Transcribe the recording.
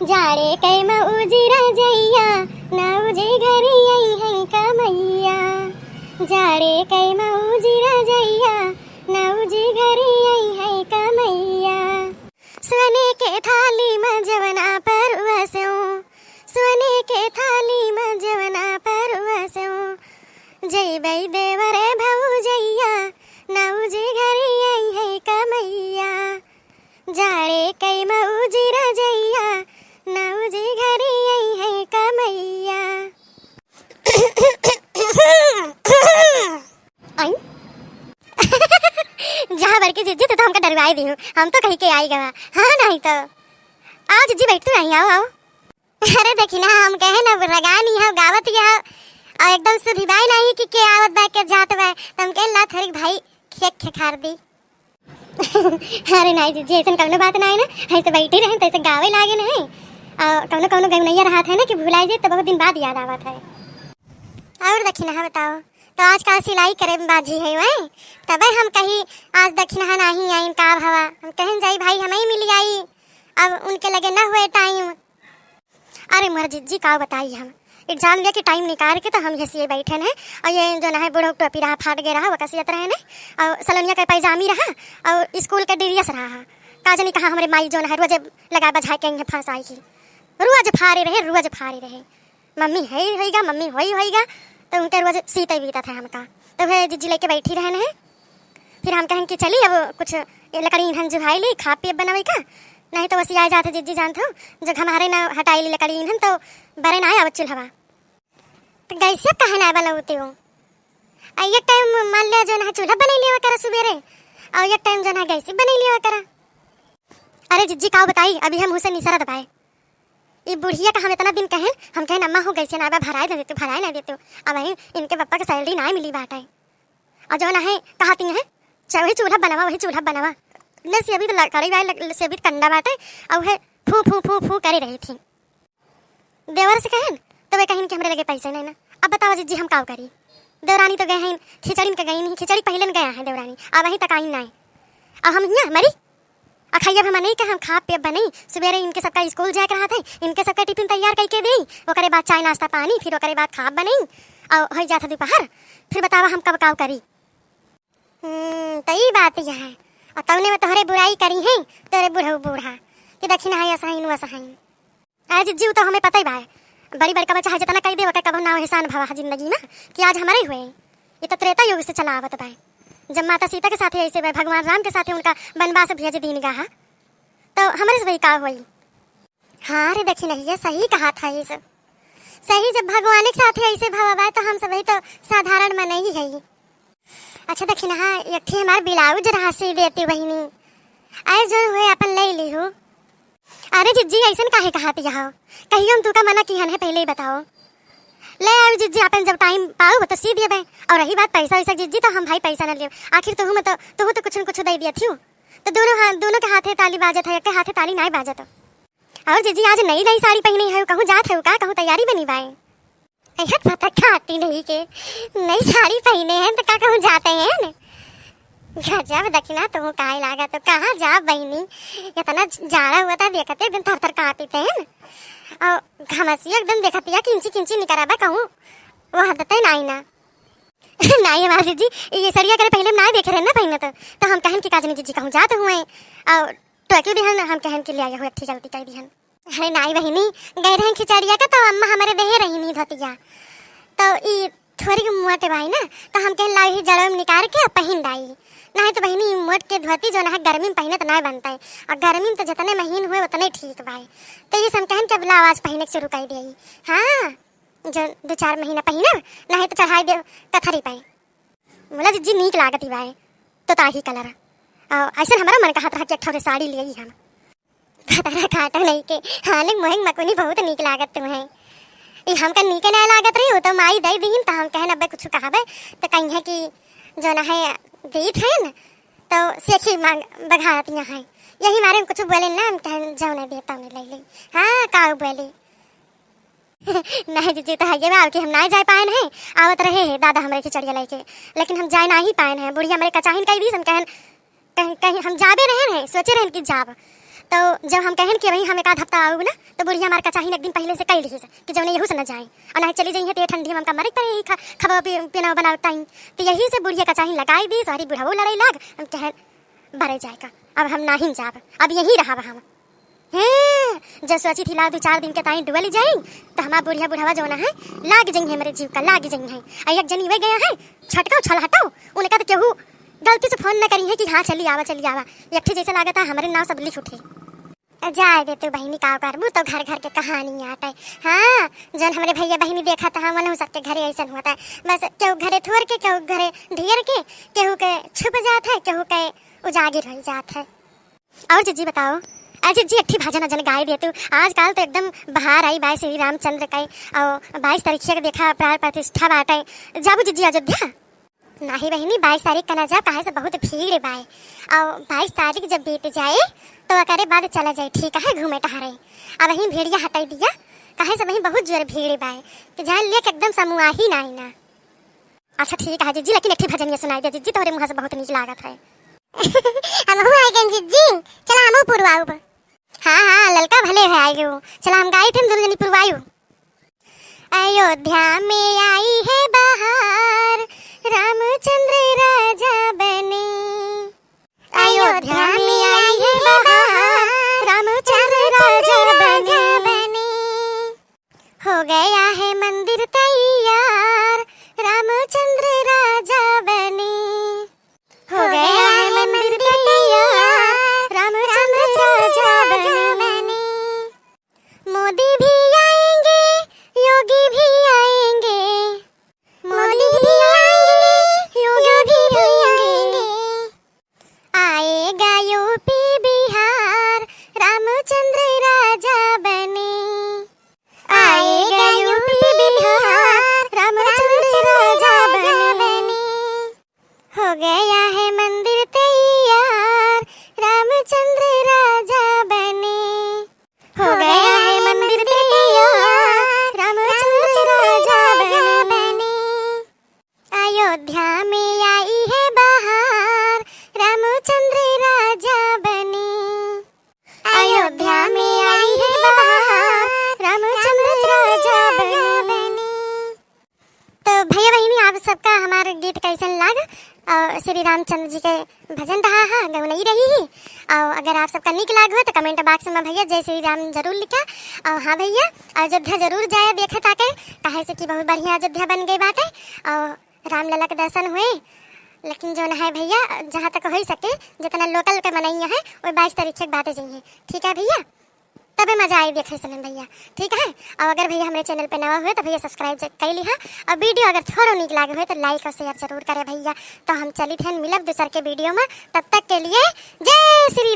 जाड़े कै मऊजी रजैया नौजी घरी आई है कमैया। जाड़े कै मऊजी रजैया नौजी घरी आई है कमैया। सोने के थाली में जवना पर वसऊं, सोने के थाली में जवना पर वसऊं। जैबै देवरे भौजैया नौजी घरी आई है कमैया। जाड़े कै मऊजी रजैया नौजी घरी आई है कमैया। जहाँ बड़की जिज्जी तो हमका डरवाई दी हूँ, हम तो कहीं के आई गवा। हाँ नहीं तो आओ जिज्जी बैठ तो नहीं, आओ आओ। अरे देखी ना हम कहे ना रगानी है गावत या और एकदम सुधिबाई नहीं कि के आवत बा के जात बा तुम के ला थरी भाई खेक खेखार दी। अरे नहीं जीजी ऐसा कौनो बात नहीं ना, ऐसे बैठे रहे तैसे गावे लागे नहीं और कौनो कौनो गवनैया रहा था ना कि भुलाई जाए तो बहुत दिन बाद याद आवत है। और दखिना बताओ तो आजकल सिलाई करे में बाजी है वही तब हम कहीं आज दखिना नहीं आई का हवा हम कहें जाई भाई हमें मिली आई अब उनके लगे ना हुए टाइम। अरे मोर जीजी का बताई हम एग्जाम लिया कि टाइम निकाल के तो हम ऐसे बैठे हैं और ये जो ना है बूढ़ो टोपी रहा फाट गया रहा वो कसियत रहे ना और सलोनिया का पैजामी रहा और स्कूल का ड्रेस रहा काजनी कहा हमारे माई जो ना है रोज लगा बजा के फंस आई की रोज फारे रहे मम्मी है होएगा मम्मी होएगा तो उनके रोज सीते बीता था हमका तो वह जीजी लेके बैठी रहे हैं। फिर हम कहें कि चलिए अब कुछ लकड़ी ईंधन जुहाई ली खा पिए बनावे का नहीं तो वसी आ जाते जीजी जानते हो जो हमारे ना हटाई ली लकड़ी ईंधन तो बरे ना आया चूल्हा तो गैसे कहा ना बनाते हो एक टाइम मान लिया जो ना चूल्हा बना लिया करा सुबेरे और एक टाइम जो ना गैसे बना लिया करा। अरे जीजी का बताई अभी हम उसे निसरा दबाए ये बुढ़िया का हम इतना दिन कहें हम कहें अम्मा हो गैसे ना भराए ना देते हो अब वही इनके पापा का सैलरी ना मिली बात है और जो ना है कहती है वही चूल्हा बनावा न से अभी तो लकड़ी वाले से अभी कंडा बाटे और है फू फू फू फू करे रही थी देवर से कहें तो वे कहीं कि हमारे लगे पैसे नहीं ना। अब बताओ जीजी हम का करी देवरानी तो गए हैं खिचड़ी में गई नहीं खिचड़ी पहले में गया है देवरानी अब वहीं तक आई ना अब हम यहाँ मरी अखाइया हम नहीं हम खा पे बनी सवेरे इनके सबका स्कूल जाके रहा थे इनके सबका टिफिन तैयार करके दी ओकरे बाद चाय नाश्ता पानी फिर ओकरे बाद खा बनी और हो जाता दोपहर फिर बतावा हम कब काव करी। तई बात यह है और तवने में तोहरे बुराई करी है तोरे बूढ़ा कि दखिना है ऐसा ही आज जीव तो हमें पता ही बा बड़ी बड़ी का बच्चा जितना कह दे कब ना एहसान भवा जिंदगी में कि आज हमारे हुए ये तो त्रेता युग से चला आवत बा जब माता सीता के साथ ऐसे भगवान राम के साथ उनका वनवास भेज दीन गहा तो हमारे से वही का हुई। हाँ अरे देखी नहीं है सही कहा था ये सब सही जब भगवान के साथ ऐसे भावा तो हम सब तो साधारण में नहीं है। अच्छा देखी ना एक थी हमारे ब्लाउज रहा सी देती बहनी आए जो हुए अपन ले ली हो। अरे जीजी ऐसा काहे कहती यहाँ कहियो हम तू का मना किया है पहले ही बताओ ले आओ जीजी अपन जब टाइम पाओ तो सी दिए भाई और रही बात पैसा वैसा जीजी तो हम भाई पैसा न लिए आखिर तुम तो कुछ न कुछ दे दिया थी तो दोनों के हाथे ताली बाजत है के हाथे ताली नहीं बाजत। और जीजी आज नई नई साड़ी पहनी है कहूँ जात है का कहूँ तैयारी बनी बाए ऐसा पता खाती नहीं के नई साड़ी पहने हैं तो का कहूँ जाते हैं गजब दखिना तुम काहे लागा तो कहाँ जा बहनी इतना जाड़ा हुआ था देखते एकदम थर थर कांपते हैं और घमसी एकदम देखती है किंची निकराबा कहूँ वो हदते नहीं ना नहीं हमारे जीजी ये सरिया करे पहले ना देखे रहे ना पहले तो हम कहन की काजनी जीजी कहूँ जाते हुए और टोकी दिहन हम कहन के ले आया हुए अच्छी गलती कर दिहन। अरे नहीं बहनी गए रहे खिचड़िया का तो अम्मा हमारे दे रही नहीं धतिया तो ये थोड़ी मोटे भाई ना तो हम कहन लाई जड़ में निकाल के पहन डाई नहीं तो बहनी मोट के धोती जो ना गर्मी में पहने तो नहीं बनता है और गर्मी में तो जितने महीन हुए उतने ठीक भाई तो ये सब कहन के ब्लाउज पहने के शुरू कर दिया। हाँ जो 2-4 महीना पहना नहीं तो चढ़ाई दे कथरी पाए बोला जीजी नीक लागती भाई तो ताही कलर ऐसा हमारा मन का हाथ रख के एक साड़ी ले हम खतरा काटा नहीं के हाँ लेकिन मोहंग मकुनी बहुत नीक लागत तुम्हें ये हमका नीके नहीं लागत रही हो तो माई दे दीन तो हम कहन अब कुछ कहबे तो कहीं है कि जो ना है दीत है न तो सेखी मांग बघाती है यही मारे कुछ बोले ना हम कहन जाओ नहीं देता हूँ ले ली। हाँ काऊ बोली नहीं जीजी तो है कि हम ना जा पाए हैं आवत रहे हैं दादा हमारे खिचड़िया लेके लेकिन हम जा ना ही पाए हैं बुढ़िया हमारे कचाहिन कही दी हम कहन कहीं हम जाबे रहे हैं सोचे रहे कि जाब तो जब हम कहन कि भाई हम एक आध हफ्ता आऊ ना तो बुढ़िया मार का चाहिए एक दिन पहले से कह ली कि जब यहू से न जाए और ना चली जाइए तो ठंडी में हमका मरे पड़े खबा पीना बनाता तो यही से बुढ़िया का चाहिए लगाई दी सारी बुढ़ाऊ लड़ाई लाग हम कह भरे जाएगा अब हम नहीं जाब अब यही रहा हम जब सोची थी ला 2-4 दिन के ताई डुबल जाए तो हमारा बुढ़िया बुढ़ावा जो है लाग जाइए मेरे जीव का लाग जाइए एक जनी वे गया है छटकाओ छल हटाओ उन्हें कहा केहू गलती से फोन न करी है कि हाँ चली आवा एक जैसे लागत है हमारे नाव सब लिख उठे जाए दे तू बहनी का करबू तो घर घर के कहानी आटा है हाँ जन हमारे भैया बहनी देखा था हम हो सकते घरे ऐसा होता है बस केहू घरे थोड़ के केहू घरे ढेर के केहू के छुप जाता है केहू के उजागिर हो जाता है। और जीजी बताओ अजी जी अट्ठी भाजन अजन गाय दे तू आजकल तो एकदम बाहर आई बाई श्री रामचंद्र का और 22 तारीख के देखा प्राण प्रतिष्ठा बाटे जाबू जीजी अयोध्या नहीं बहनी 22 तारीख का ना जा कहे से बहुत भीड़ बाय और 22 तारीख जब बीत जाए तो अकारे बाद चला जाए ठीक है घूमे टहरे अब वहीं भेड़िया हटाई दिया कहे से वहीं बहुत जोर भीड़ बाय कि जान ले एकदम समूह ही ना अच्छा ठीक है जीजी लेकिन एक भजन ये सुनाई दे जीजी तोरे मुंह से बहुत नीक लागत है हम हो आए गन जीजी चला हम पुरवाऊ हाँ ललका भले है आयु चला हम गाई थे दोनों जनी पुरवायु अयोध्या में आई है बहार रामचंद्र राजा बने अयोध्या में आई है बहार रामचंद्र राजा बने हो गया है मंदिर तैयार रामचंद्र राजा बने हो गया है मंदिर तैयार रामचंद्र राजा बने मोदी भी आएंगे योगी भी आएंगे मोदी भी आएंगे योगी भी आएंगे आएगा यूपी बिहार रामचंद्र राजा बने आएगा यूपी बिहार रामचंद्र राजा बने हो गया है मंदिर तैयार रामचंद्र राजा बने हो गया है मंदिर तैयार रामचंद्र राजा बने अयोध्या में आई है बहार रामचंद्र राजा बने अयोध्या में आई है बहार रामचंद्र राजा बने। तो भैया बहनी आप सबका हमारा गीत कैसन लगा और श्री रामचंद्र जी के भजन रहा है गौनई रही ही और अगर आप सबका निक लाग हो तो कमेंट बॉक्स में भैया जय श्री राम जरूर लिखा और हाँ भैया अयोध्या जरूर जाए देखे ताके कहे से कि बहुत बढ़िया अयोध्या बन गई बाटे और रामलला के दर्शन हुए लेकिन जो है भैया जहाँ तक हो सके जितना लोकल के मनैया है वो 22 तारीख के बातें जाइए ठीक है भैया तबे मजा आई देखे सुन भैया ठीक है। और अगर भैया हमारे चैनल पे नवा हुए तो भैया सब्सक्राइब कर ली है और वीडियो अगर थोड़ा निक लागे हुए तो लाइक और शेयर जरूर करे भैया। तो हम चलित हैं मिलब दूसर के वीडियो में तब तक के लिए जय श्री